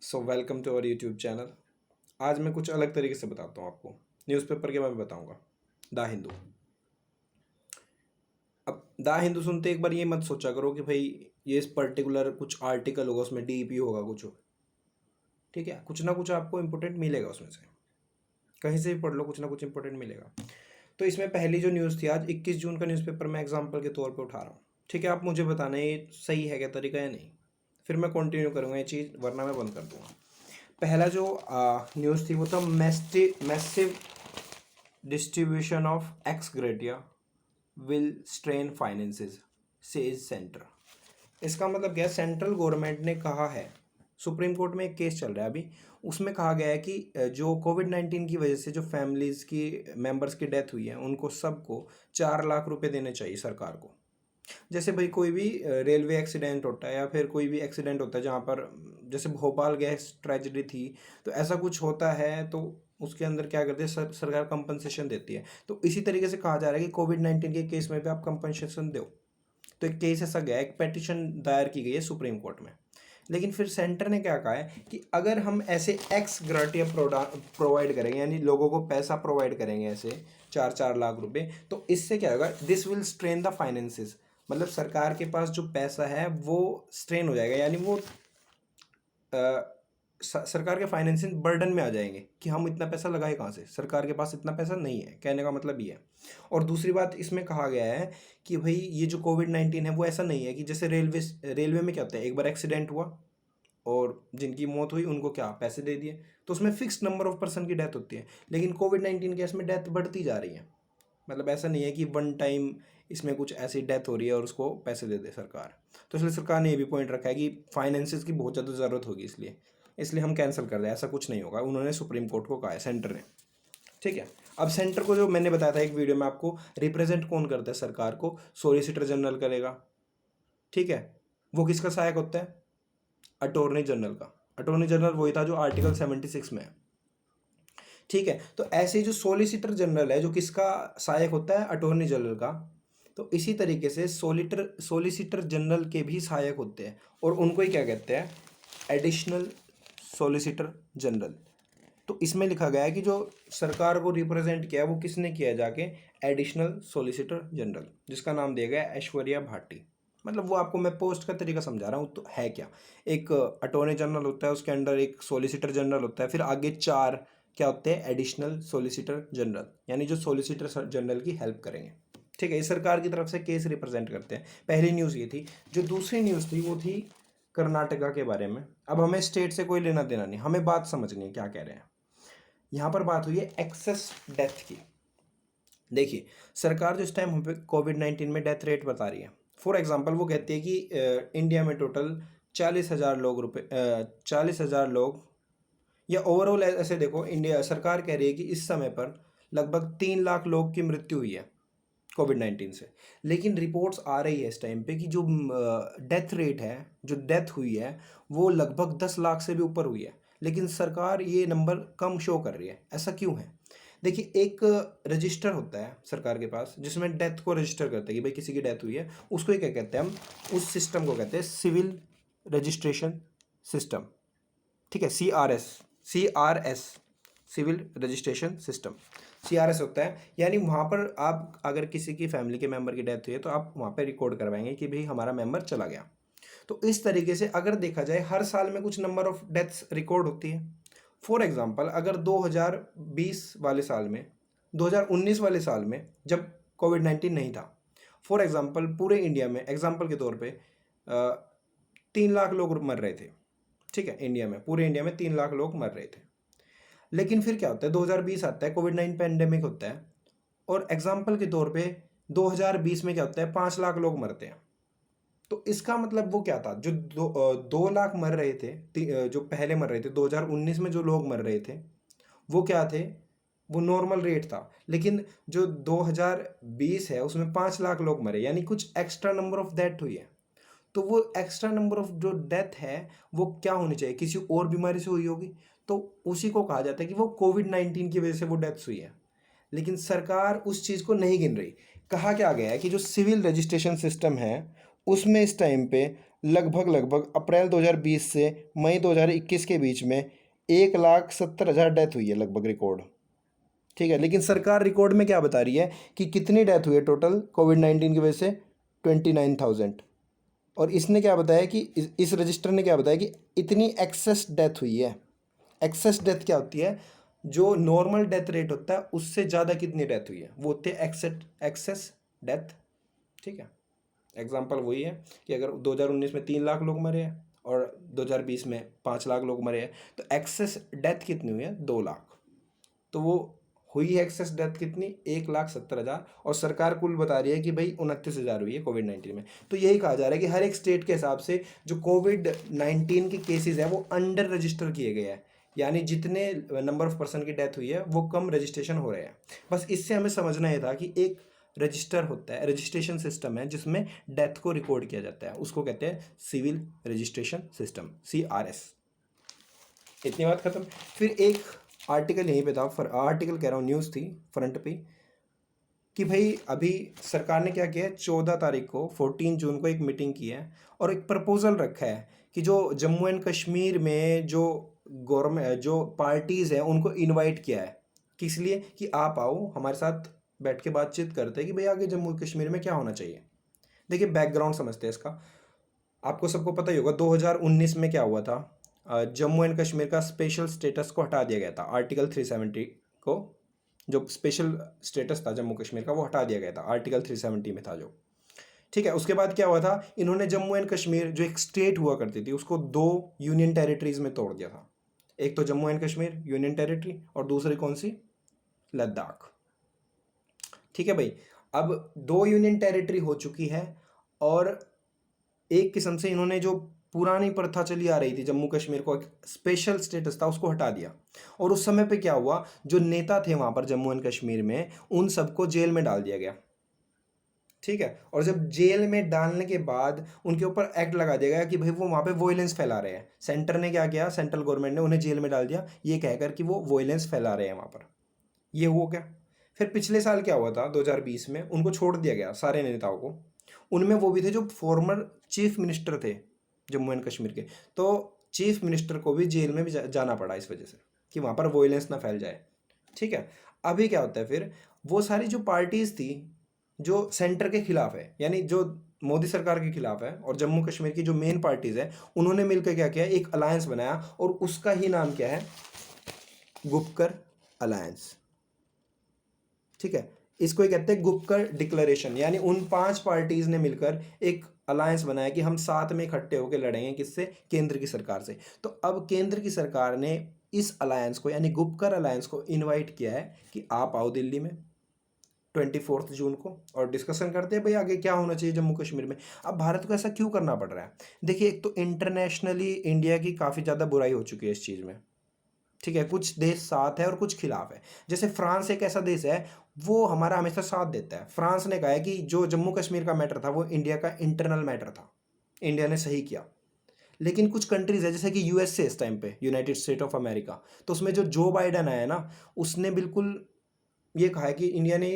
So welcome to our YouTube channel. आज मैं कुछ अलग तरीके से बताता हूँ आपको। न्यूज़पेपर के बारे में बताऊँगा। द हिंदू। अब द हिंदू सुनते एक बार ये मत सोचा करो कि भाई ये इस पर्टिकुलर कुछ आर्टिकल होगा, उसमें डीपी होगा, कुछ होगा। ठीक है, कुछ ना कुछ आपको इंपॉर्टेंट मिलेगा उसमें से। कहीं से भी पढ़ लो, कुछ ना कुछ इंपॉर्टेंट मिलेगा। तो इसमें पहली जो न्यूज़ थी, आज 21 जून का न्यूज़पेपर मैं एग्जाम्पल के तौर पर उठा रहा हूँ। ठीक है, आप मुझे बताना ये सही है क्या तरीका या नहीं। फिर मैं कंटिन्यू करूँगा ये चीज़, वरना मैं बंद कर दूँगा। पहला जो न्यूज़ थी वो था massive distribution of ex gratia will strain finances, says centre. इसका मतलब क्या है, सेंट्रल गवर्नमेंट ने कहा है, सुप्रीम कोर्ट में एक केस चल रहा है अभी, उसमें कहा गया है कि जो कोविड-19 की वजह से जो फैमिलीज़ की मेंबर्स की डेथ हुई है उनको सबको 4 लाख रुपए देने चाहिए सरकार को। जैसे भाई कोई भी रेलवे एक्सीडेंट होता है या फिर कोई भी एक्सीडेंट होता है जहाँ पर जैसे भोपाल गैस ट्रेजेडी थी, तो ऐसा कुछ होता है तो उसके अंदर क्या करती है, सरकार कंपनसेशन देती है। तो इसी तरीके से कहा जा रहा है कि कोविड-19 के केस में भी आप कंपनसेशन दो। तो एक केस ऐसा गया, एक पेटिशन दायर की गई है सुप्रीम कोर्ट में। लेकिन फिर सेंटर ने क्या कहा है कि अगर हम ऐसे एक्स ग्राटिया प्रोवाइड करेंगे, यानी लोगों को पैसा प्रोवाइड करेंगे ऐसे 4-4 लाख रुपए, तो इससे क्या होगा, this will strain the finances. मतलब सरकार के पास जो पैसा है वो स्ट्रेन हो जाएगा, यानी वो सरकार के फाइनेंशियल बर्डन में आ जाएंगे कि हम इतना पैसा लगाए कहाँ से, सरकार के पास इतना पैसा नहीं है, कहने का मतलब ये है। और दूसरी बात इसमें कहा गया है कि भाई ये जो कोविड-19 है वो ऐसा नहीं है कि जैसे रेलवे में क्या होता है, एक बार एक्सीडेंट हुआ और जिनकी मौत हुई उनको क्या पैसे दे दिए, तो उसमें फिक्स नंबर ऑफ पर्सन की डेथ होती है। लेकिन कोविड-19 केस में डेथ बढ़ती जा रही है। मतलब ऐसा नहीं है कि वन टाइम इसमें कुछ ऐसी डेथ हो रही है और उसको पैसे दे दे सरकार। तो इसलिए सरकार ने ये भी पॉइंट रखा है कि फाइनेंसिस की बहुत ज़्यादा ज़रूरत होगी, इसलिए इसलिए हम कैंसिल कर रहे हैं। ऐसा कुछ नहीं होगा, उन्होंने सुप्रीम कोर्ट को कहा है, सेंटर ने। ठीक है। अब सेंटर को, जो मैंने बताया था एक वीडियो में आपको, रिप्रेजेंट कौन करता है सरकार को, सोलिसिटर जनरल करेगा। ठीक है। वो किसका सहायक होता है, अटॉर्नी जनरल का। अटॉर्नी जनरल वही था जो आर्टिकल 76 में है। ठीक है। तो ऐसे ही जो सोलिसिटर जनरल है, जो किसका सहायक होता है, अटॉर्नी जनरल का। तो इसी तरीके से सोलिसिटर जनरल के भी सहायक होते हैं, और उनको ही क्या कहते हैं, एडिशनल सोलिसिटर जनरल। तो इसमें लिखा गया है कि जो सरकार को रिप्रेजेंट किया है वो किसने किया है, जाके एडिशनल सोलिसिटर जनरल, जिसका नाम दिया गया है ऐश्वर्या भाटी। मतलब वो आपको मैं पोस्ट का तरीका समझा रहा हूँ, तो है क्या, एक अटॉर्नी जनरल होता है, उसके अंडर एक सोलिसिटर जनरल होता है, फिर आगे 4 क्या होते हैं, एडिशनल सोलिसिटर जनरल, यानी जो सोलिसिटर जनरल की हेल्प करेंगे। ठीक है, ये सरकार की तरफ से केस रिप्रेजेंट करते हैं। पहली न्यूज़ ये थी। जो दूसरी न्यूज़ थी वो थी कर्नाटका के बारे में। अब हमें स्टेट से कोई लेना देना नहीं, हमें बात समझनी है क्या कह रहे हैं। यहाँ पर बात हुई है एक्सेस डेथ की। देखिए, सरकार जो इस टाइम हम पे कोविड-19 में डेथ रेट बता रही है, फॉर एग्जांपल वो कहती है कि इंडिया में टोटल 40,000 लोग, या ओवरऑल ऐसे देखो, इंडिया सरकार कह रही है कि इस समय पर लगभग 3 लाख लोग की मृत्यु हुई है कोविड-19 से। लेकिन रिपोर्ट्स आ रही है इस टाइम पे कि जो डेथ रेट है, जो डेथ हुई है, वो लगभग 10 लाख से भी ऊपर हुई है। लेकिन सरकार ये नंबर कम शो कर रही है, ऐसा क्यों है। देखिए, एक रजिस्टर होता है सरकार के पास जिसमें डेथ को रजिस्टर करते हैं कि भाई किसी की डेथ हुई है, उसको ही क्या कहते हैं, हम उस सिस्टम को कहते हैं सिविल रजिस्ट्रेशन सिस्टम। ठीक है, CRS, civil registration system, CRS होता है। यानी वहाँ पर आप अगर किसी की फैमिली के मेंबर की डेथ हुई है तो आप वहाँ पे रिकॉर्ड करवाएंगे कि भाई हमारा मेंबर चला गया। तो इस तरीके से अगर देखा जाए, हर साल में कुछ नंबर ऑफ डेथ्स रिकॉर्ड होती है। फॉर एग्जांपल, अगर 2020 वाले साल में, 2019 वाले साल में जब कोविड-19 नहीं था, फॉर एग्जांपल पूरे इंडिया में, एग्जांपल के तौर पे 3 लाख लोग मर रहे थे। ठीक है, इंडिया में, पूरे इंडिया में 3 लाख लोग मर रहे थे। लेकिन फिर क्या होता है, 2020 आता है, कोविड-19 पेंडेमिक होता है, और एग्जांपल के तौर पे 2020 में क्या होता है, 5 लाख लोग मरते हैं। तो इसका मतलब वो क्या था, जो 2 लाख मर रहे थे, जो पहले मर रहे थे 2019 में, जो लोग मर रहे थे वो क्या थे, वो नॉर्मल रेट था। लेकिन जो 2020 है उसमें 5 लाख लोग मरे, यानी कुछ एक्स्ट्रा नंबर ऑफ डेथ हुई है। तो वो एक्स्ट्रा नंबर ऑफ जो डेथ है वो क्या होनी चाहिए, किसी और बीमारी से हुई होगी, तो उसी को कहा जाता है कि वो कोविड-19 की वजह से वो डेथ्स हुई है। लेकिन सरकार उस चीज़ को नहीं गिन रही। कहा क्या गया है कि जो सिविल रजिस्ट्रेशन सिस्टम है उसमें इस टाइम पे लगभग अप्रैल 2020 से मई 2021 के बीच में 1,70,000 डेथ हुई है लगभग, रिकॉर्ड। ठीक है, लेकिन सरकार रिकॉर्ड में क्या बता रही है कि कितनी डेथ हुई है टोटल कोविड-19 की वजह से? 29,000। और इसने क्या बताया कि इस रजिस्टर ने क्या बताया कि इतनी एक्सेस डेथ हुई है। एक्सेस डेथ क्या होती है? जो नॉर्मल डेथ रेट होता है उससे ज़्यादा कितनी डेथ हुई है, वो होती है एक्सेस डेथ। ठीक है, एग्जाम्पल वही है कि अगर 2019 में 3 लाख लोग मरे हैं और 2020 में 5 लाख लोग मरे हैं, तो एक्सेस डेथ कितनी हुई है? 2 लाख। तो वो हुई है एक्सेस डेथ कितनी? 1,70,000। और सरकार कुल बता रही है कि भाई 29,000 हुई है कोविड-19 में। तो यही कहा जा रहा है कि हर एक स्टेट के हिसाब से जो कोविड-19 के केसेस है वो अंडर रजिस्टर किए गए हैं, यानी जितने नंबर ऑफ पर्सन की डेथ हुई है वो कम रजिस्ट्रेशन हो रहे हैं। बस इससे हमें समझना ये था कि एक रजिस्टर होता है, रजिस्ट्रेशन सिस्टम है जिसमें डेथ को रिकॉर्ड किया जाता है, उसको कहते हैं सिविल रजिस्ट्रेशन सिस्टम, CRS। इतनी बात खत्म। फिर एक आर्टिकल यहीं पे था, आर्टिकल कह रहा हूँ, न्यूज़ थी फ्रंट पे, कि भाई अभी सरकार ने क्या किया है, 14 तारीख को 14 जून को एक मीटिंग की है और एक प्रपोजल रखा है कि जो जम्मू एंड कश्मीर में जो गवर्नमेंट जो पार्टीज़ हैं उनको इनवाइट किया है, किस लिए? कि आप आओ हमारे साथ बैठ के बातचीत करते हैं कि भाई आगे जम्मू कश्मीर में क्या होना चाहिए। देखिए बैकग्राउंड समझते हैं इसका। आपको सबको पता ही होगा 2019 में क्या हुआ था, जम्मू एंड कश्मीर का स्पेशल स्टेटस को हटा दिया गया था, आर्टिकल 370 को, जो स्पेशल स्टेटस था जम्मू कश्मीर का वो हटा दिया गया था, आर्टिकल 370 में था जो। ठीक है, उसके बाद क्या हुआ था, इन्होंने जम्मू एंड कश्मीर जो एक स्टेट हुआ करती थी उसको 2 यूनियन टेरिटरीज में तोड़ दिया था। एक तो Jammu and Kashmir union territory और दूसरी कौन सी? लद्दाख। ठीक है भाई, अब 2 यूनियन टेरिटरी हो चुकी है और एक किस्म से इन्होंने जो पुरानी प्रथा चली आ रही थी, जम्मू कश्मीर को एक स्पेशल स्टेटस था उसको हटा दिया। और उस समय पे क्या हुआ, जो नेता थे वहाँ पर जम्मू एंड कश्मीर में उन सबको जेल में डाल दिया गया। ठीक है, और जब जेल में डालने के बाद उनके ऊपर एक्ट लगा दिया गया कि भाई वो वहाँ पे वॉयलेंस फैला रहे हैं। सेंटर ने क्या किया, सेंट्रल गवर्नमेंट ने उन्हें जेल में डाल दिया ये कहकर कि वो वॉयलेंस फैला रहे हैं वहाँ पर। ये हुआ क्या? फिर पिछले साल क्या हुआ था 2020 में, उनको छोड़ दिया गया सारे नेताओं को। उनमें वो भी थे जो फॉर्मर चीफ मिनिस्टर थे जम्मू एंड कश्मीर के। तो चीफ मिनिस्टर को भी जेल में भी जाना पड़ा इस वजह से कि वहाँ पर वॉयलेंस ना फैल जाए। ठीक है, अभी क्या होता है फिर, वो सारी जो पार्टीज थी जो सेंटर के खिलाफ है, यानी जो मोदी सरकार के खिलाफ है, और जम्मू कश्मीर की जो मेन पार्टीज है उन्होंने मिलकर क्या किया, एक अलायंस बनाया और उसका ही नाम क्या है? गुपकर अलायंस। ठीक है, इसको ही कहते हैं गुपकर डिक्लेरेशन, यानी उन 5 पार्टीज ने मिलकर एक अलायंस बनाया कि हम साथ में इकट्ठे होकर लड़ेंगे, किससे? केंद्र की सरकार से। तो अब केंद्र की सरकार ने इस अलायंस को यानी गुपकर अलायंस को इनवाइट किया है कि आप आओ दिल्ली में 24 जून को और डिस्कशन करते हैं भाई आगे क्या होना चाहिए जम्मू कश्मीर में। अब भारत को ऐसा क्यों करना पड़ रहा है? देखिए, एक तो इंटरनेशनली इंडिया की काफ़ी ज़्यादा बुराई हो चुकी है इस चीज़ में। ठीक है, कुछ देश साथ है और कुछ खिलाफ है। जैसे फ्रांस एक ऐसा देश है, वो हमारा हमेशा साथ देता है। फ्रांस ने कहा है कि जो जम्मू कश्मीर का मैटर था वो इंडिया का इंटरनल मैटर था, इंडिया ने सही किया। लेकिन कुछ कंट्रीज है जैसे कि यूएसए इस टाइम पे, यूनाइटेड स्टेट ऑफ अमेरिका, तो उसमें जो जो बाइडन आया ना, उसने बिल्कुल ये कहा है कि इंडिया ने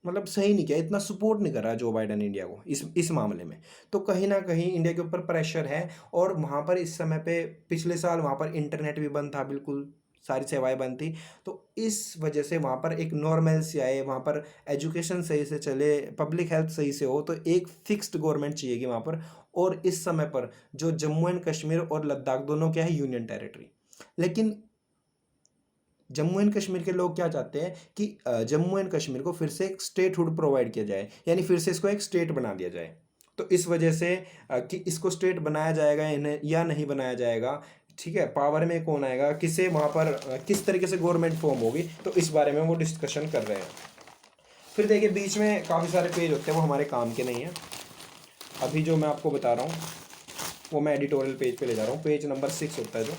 मतलब सही नहीं किया, इतना सपोर्ट नहीं कर रहा है जो बाइडन इंडिया को इस मामले में। तो कहीं ना कहीं इंडिया के ऊपर प्रेशर है। और वहाँ पर इस समय पे पिछले साल वहाँ पर इंटरनेट भी बंद था, बिल्कुल सारी सेवाएं बंद थी। तो इस वजह से वहाँ पर एक नॉर्मल आए, वहाँ पर एजुकेशन सही से चले, पब्लिक हेल्थ सही से हो, तो एक फिक्स्ड गवर्नमेंट चाहिएगी वहाँ पर। और इस समय पर जो जम्मू एंड कश्मीर और लद्दाख दोनों क्या है, यूनियन टेरिटरी। लेकिन जम्मू एंड कश्मीर के लोग क्या चाहते हैं कि जम्मू एंड कश्मीर को फिर से एक स्टेटहुड प्रोवाइड किया जाए, यानी फिर से इसको एक स्टेट बना दिया जाए। तो इस वजह से कि इसको स्टेट बनाया जाएगा इन्हें या नहीं बनाया जाएगा, ठीक है, पावर में कौन आएगा, किसे वहाँ पर किस तरीके से गवर्नमेंट फॉर्म होगी, तो इस बारे में वो डिस्कशन कर रहे हैं। फिर देखिए बीच में काफ़ी सारे पेज होते हैं, वो हमारे काम के नहीं हैं। अभी जो मैं आपको बता रहा हूँ वो मैं एडिटोरियल पेज पे ले जा रहा हूँ, पेज नंबर 6 होता है जो।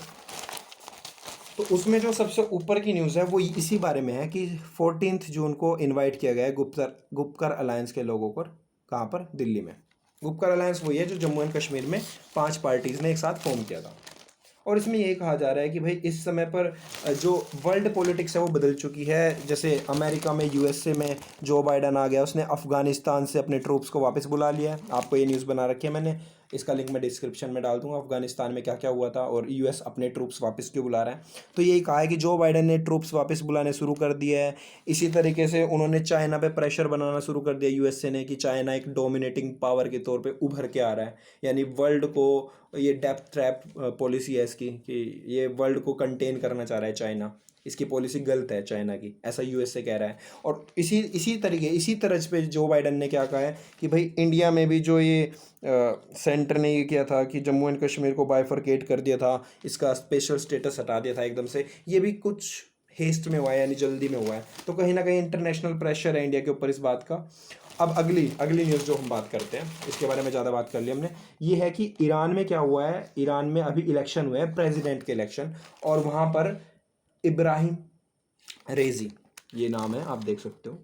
तो उसमें जो सबसे ऊपर की न्यूज़ है वो इसी बारे में है कि 14 जून को इनवाइट किया गया है गुपकर अलायंस के लोगों को। कहाँ पर? दिल्ली में। गुपकर अलायंस वही है जो जम्मू एंड कश्मीर में 5 पार्टीज़ ने एक साथ फॉर्म किया था। और इसमें ये कहा जा रहा है कि भाई इस समय पर जो वर्ल्ड पॉलिटिक्स है वो बदल चुकी है। जैसे अमेरिका में, यूएसए में जो बाइडन आ गया, उसने अफगानिस्तान से अपने ट्रूप्स को वापस बुला लिया है। आपको ये न्यूज़ बना रखी है मैंने। इसका लिंक मैं डिस्क्रिप्शन में डाल दूंगा। अफगानिस्तान में क्या क्या हुआ था और यूएस अपने ट्रूप्स वापस क्यों बुला रहा है। तो यही कहा है कि जो बाइडन ने ट्रूप्स वापस बुलाने शुरू कर दिया है। इसी तरीके से उन्होंने चाइना पे प्रेशर बनाना शुरू कर दिया यूएसए ने, कि चाइना एक डोमिनेटिंग पावर के तौर पे उभर के आ रहा है, यानी वर्ल्ड को, ये डेप्थ ट्रैप पॉलिसी है इसकी, कि ये वर्ल्ड को कंटेन करना चाह रहा है चाइना, इसकी पॉलिसी गलत है चाइना की, ऐसा यूएसए कह रहा है। और इसी तरह पे जो बाइडन ने क्या कहा है कि भाई इंडिया में भी जो ये सेंटर ने ये किया था कि जम्मू एंड कश्मीर को बाइफरकेट कर दिया था, इसका स्पेशल स्टेटस हटा दिया था एकदम से, ये भी कुछ हेस्ट में हुआ है, यानी जल्दी में हुआ है। तो कहीं ना कहीं इंटरनेशनल प्रेशर है इंडिया के ऊपर इस बात का। अब अगली अगली न्यूज़ जो हम बात करते हैं, इसके बारे में ज़्यादा बात कर ली हमने, ये है कि ईरान में क्या हुआ है। ईरान में अभी इलेक्शन हुए हैं, प्रेसिडेंट के इलेक्शन, और वहाँ पर इब्राहिम रेजी, ये नाम है, आप देख सकते हो,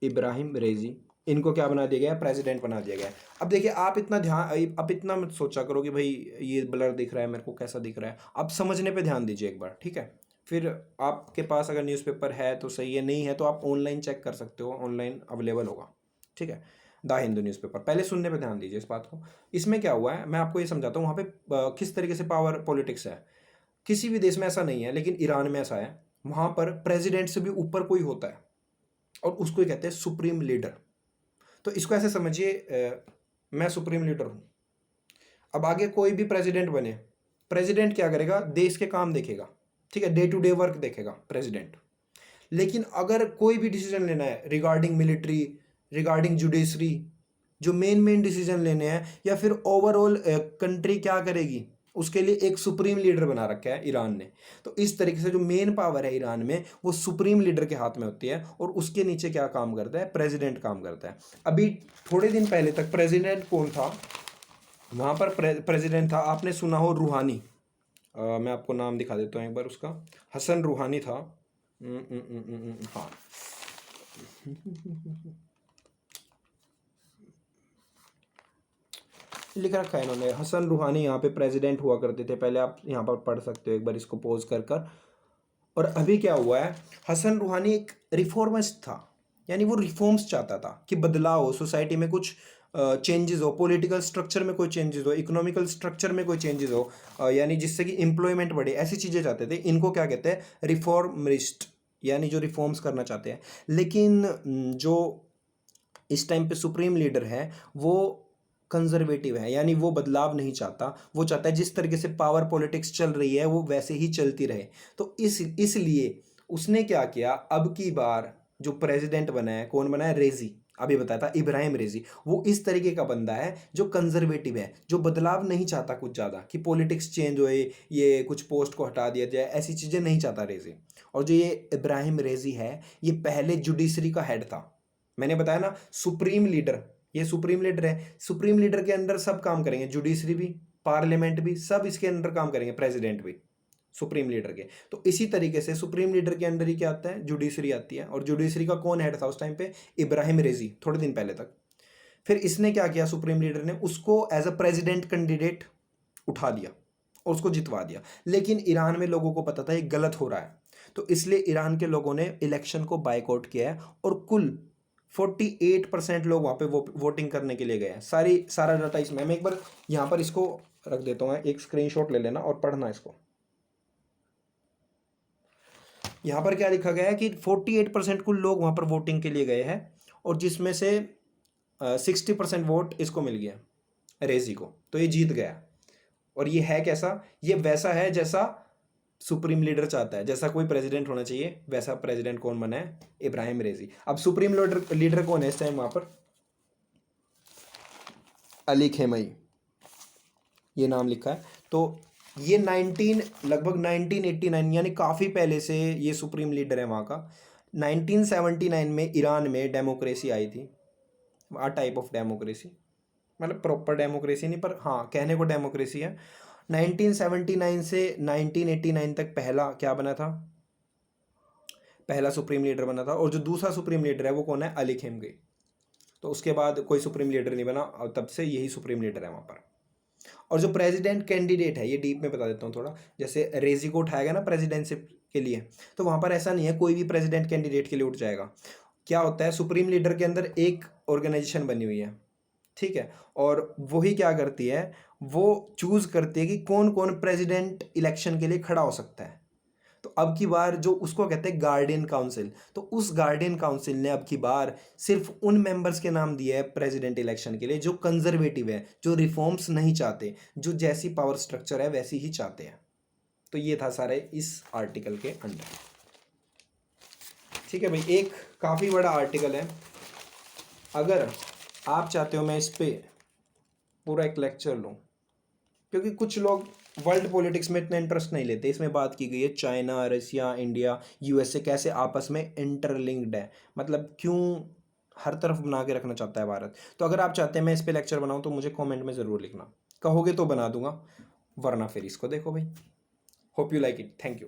इब्राहिम रेजी, इनको क्या बना दिया गया है, प्रेसिडेंट बना दिया गया है। अब देखिए, आप इतना मत सोचा करो कि भाई ये ब्लर दिख रहा है मेरे को, कैसा दिख रहा है, आप समझने पे ध्यान दीजिए एक बार, ठीक है। फिर आपके पास अगर न्यूज़पेपर है तो सही है, नहीं है तो आप ऑनलाइन चेक कर सकते हो, ऑनलाइन अवेलेबल होगा, ठीक है। द हिंदू न्यूज़पेपर, पहले सुनने पे ध्यान दीजिए इस बात को। इसमें क्या हुआ है मैं आपको ये समझाता हूँ, वहाँ पे किस तरीके से पावर पॉलिटिक्स है। किसी भी देश में ऐसा नहीं है, लेकिन ईरान में ऐसा है। वहाँ पर प्रेसिडेंट से भी ऊपर कोई होता है, और उसको ही कहते हैं सुप्रीम लीडर। तो इसको ऐसे समझिए, मैं सुप्रीम लीडर हूँ। अब आगे कोई भी प्रेसिडेंट बने, प्रेसिडेंट क्या करेगा, देश के काम देखेगा, ठीक है, डे टू डे वर्क देखेगा प्रेसिडेंट। लेकिन अगर कोई भी डिसीजन लेना है रिगार्डिंग मिलिट्री, रिगार्डिंग जुडिशरी, जो मेन डिसीजन लेने हैं, या फिर ओवरऑल कंट्री क्या करेगी, उसके लिए एक सुप्रीम लीडर बना रखा है ईरान ने। तो इस तरीके से जो मेन पावर है ईरान में, वो सुप्रीम लीडर के हाथ में होती है, और उसके नीचे क्या काम करता है, प्रेसिडेंट काम करता है। अभी थोड़े दिन पहले तक प्रेसिडेंट कौन था वहाँ पर, प्रेसिडेंट था, आपने सुना हो, रूहानी। मैं आपको नाम दिखा देता हूँ एक बार उसका, हसन रूहानी था। हाँ, लिख रखा है इन्होंने, हसन रूहानी यहाँ पे प्रेसिडेंट हुआ करते थे पहले, आप यहाँ पर पढ़ सकते हो एक बार इसको पॉज कर कर। और अभी क्या हुआ है, हसन रूहानी एक रिफॉर्मिस्ट था, यानी वो रिफॉर्म्स चाहता था कि बदलाव हो सोसाइटी में, कुछ चेंजेस हो, पॉलिटिकल स्ट्रक्चर में कोई चेंजेस हो, इकोनॉमिकल स्ट्रक्चर में कोई चेंजेस हो, यानी जिससे कि एम्प्लॉयमेंट बढ़े, ऐसी चीज़ें चाहते थे। इनको क्या कहते हैं, रिफॉर्मिस्ट, यानी जो रिफॉर्म्स करना चाहते हैं। लेकिन जो इस टाइम पे सुप्रीम लीडर है, वो कंजर्वेटिव है, यानी वो बदलाव नहीं चाहता। वो चाहता है जिस तरीके से पावर पॉलिटिक्स चल रही है वो वैसे ही चलती रहे। तो इसलिए उसने क्या किया, अब की बार जो प्रेसिडेंट बना है, कौन बना है, रेजी, अभी बताया था, इब्राहिम रेजी। वो इस तरीके का बंदा है जो कंजर्वेटिव है, जो बदलाव नहीं चाहता कुछ ज़्यादा, कि पॉलिटिक्स चेंज होए, ये कुछ पोस्ट को हटा दिया जाए, ऐसी चीज़ें नहीं चाहता रेजी। और जो ये इब्राहिम रेजी है, ये पहले जुडिशरी का हेड था। मैंने बताया ना, सुप्रीम लीडर, ये सुप्रीम लीडर है, सुप्रीम लीडर के अंडर सब काम करेंगे, जुडिशरी भी, पार्लियामेंट भी, सब इसके अंडर काम करेंगे, प्रेसिडेंट भी सुप्रीम लीडर के। तो इसी तरीके से सुप्रीम लीडर के अंडर ही क्या आता है, जुडिशरी आती है। और जुडिशरी का कौन हेड था उस टाइम पे, इब्राहिम रेजी, थोड़े दिन पहले तक। फिर इसने क्या किया, सुप्रीम लीडर ने उसको एज अ प्रेसिडेंट कैंडिडेट उठा दिया और उसको जितवा दिया। लेकिन ईरान में लोगों को पता था ये गलत हो रहा है, तो इसलिए ईरान के लोगों ने इलेक्शन को बायकॉट किया है, और कुल 48% लोग वहाँ पे वोटिंग करने के लिए गए हैं। सारा डाटा इसमें, मैं एक बार यहाँ पर इसको रख देता हूँ, एक स्क्रीनशॉट ले लेना और पढ़ना इसको। यहाँ पर क्या लिखा गया है कि 48% कुल लोग वहाँ पर वोटिंग के लिए गए हैं, और जिसमें से 60% वोट इसको मिल गया, रेजी को, तो ये जीत गया। और ये है कैसा, ये वैसा है जैसा सुप्रीम लीडर चाहता है, जैसा कोई प्रेसिडेंट होना चाहिए, वैसा प्रेसिडेंट कौन बना है, इब्राहिम रेजी। अब सुप्रीम लीडर कौन है इस टाइम वहाँ पर, अली खेमई, ये नाम लिखा है। तो ये लगभग 1989, यानी काफ़ी पहले से ये सुप्रीम लीडर है वहाँ का। 1979 में ईरान में डेमोक्रेसी आई थी, आ टाइप ऑफ डेमोक्रेसी, मतलब प्रॉपर डेमोक्रेसी नहीं, पर हाँ कहने को डेमोक्रेसी है। 1979 से 1989 तक पहला क्या बना था, पहला सुप्रीम लीडर बना था। और जो दूसरा सुप्रीम लीडर है वो कौन है, अली खेमगई। तो उसके बाद कोई सुप्रीम लीडर नहीं बना, और तब से यही सुप्रीम लीडर है वहाँ पर। और जो प्रेसिडेंट कैंडिडेट है, ये डीप में बता देता हूँ थोड़ा, जैसे रेजी को उठाया गया ना प्रेसिडेंटशिप के लिए, तो वहाँ पर ऐसा नहीं है कोई भी प्रेसिडेंट कैंडिडेट के लिए उठ जाएगा। क्या होता है, सुप्रीम लीडर के अंदर एक ऑर्गेनाइजेशन बनी हुई है, ठीक है। और वही क्या करती है, वो चूज करती है कि कौन कौन प्रेसिडेंट इलेक्शन के लिए खड़ा हो सकता है। तो अब की बार जो उसको कहते हैं गार्डियन काउंसिल, तो उस गार्डियन काउंसिल ने अब की बार सिर्फ उन मेंबर्स के नाम दिए हैं प्रेसिडेंट इलेक्शन के लिए जो कंजर्वेटिव है, जो रिफॉर्म्स नहीं चाहते, जो जैसी पावर स्ट्रक्चर है वैसी ही चाहते हैं। तो ये था सारे इस आर्टिकल के अंदर। ठीक है भाई, एक काफ़ी बड़ा आर्टिकल है। अगर आप चाहते हो मैं इस पे पूरा एक लेक्चर लूँ, क्योंकि कुछ लोग वर्ल्ड पॉलिटिक्स में इतना इंटरेस्ट नहीं लेते। इसमें बात की गई है चाइना, रसिया, इंडिया, यूएसए कैसे आपस में इंटरलिंक्ड है, मतलब क्यों हर तरफ बना के रखना चाहता है भारत। तो अगर आप चाहते हैं मैं इस पे लेक्चर बनाऊं तो मुझे कमेंट में ज़रूर लिखना, कहोगे तो बना दूंगा, वरना फिर इसको देखो भाई। Hope you like it, thank you.